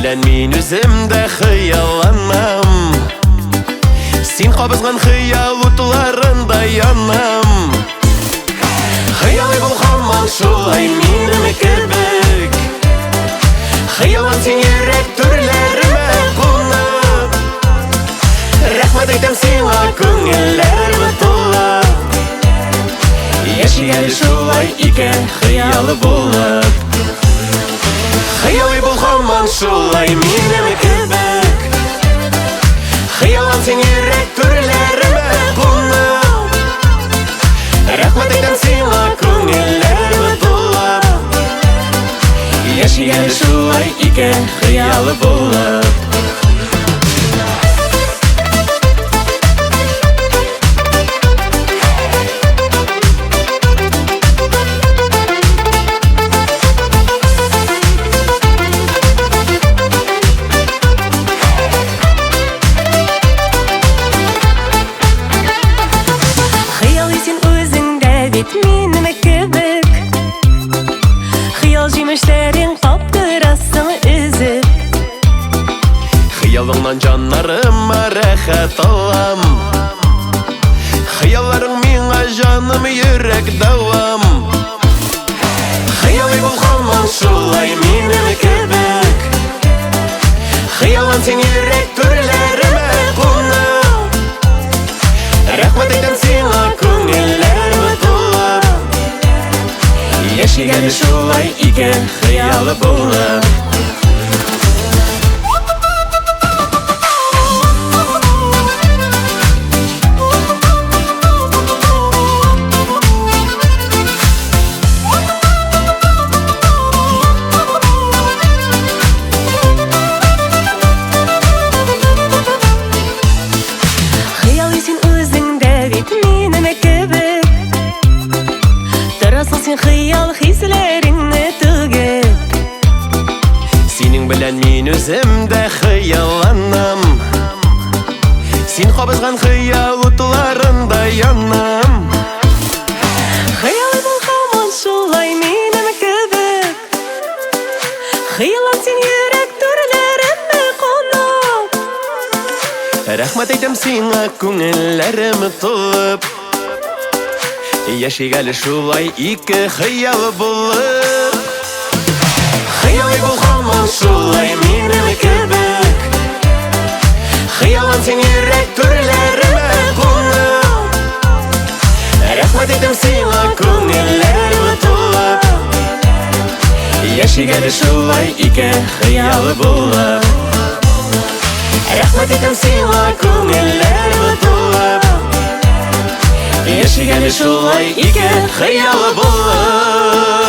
белән мин үземдә хыялланам. Син кабызган хыял утларында янам. Хыялый бул һаман шулай минем кебек. Хыялың син йөрәк түрләремә кунып. Рәхмәт әйтәм сиңа күңелләрем тулып. Яши шулай икән хыялы булып. Хыялый бул һаман шулай минем кебек. Хыялың син йөрәк түрләремә кунып. Рәхмәт әйтәм сиңа күңелләрем тулып. Яши шулай икән хыялы булып. Минем кебек хыял җимешләрен каптырасың өзеп. Хыялыңнан җаннарыма рәхәт алам. Хыялларың миңа җаным йөрәк дәвам. Хыялый бул һаман шулай минем кебек. Хыялың син йөрәк түрләремә кунып. Рәхмәт әйтәм сиңа күңелләрем тулып. Яшигән шулай икән хыялы булып. Хыялый син үзеңдә бит минем кебек. Торасың син хыял хисләреңне түгеп. Синең белән мин үземдә хыялланам. Син кабызган хыял утларында янам. Хыялый бул һаман шулай минем кебек. Хыялың син йөрәк түрләремә кунып. Рәхмәт әйтәм сиңа күңелләрем тулып. Яшик әле шулай ике хыял булып. Хыялый бул һаман шулай минем кебек. Хыялың син йөрәк түрләремә кунып. Рәхмәт әйтәм сиңа күңелләрем тулып. Яшик әле шулай ике хыял булып. Рәхмәт әйтәм сиңа күңелләрем тулып. Яшик әле шулай икән хыялы булып.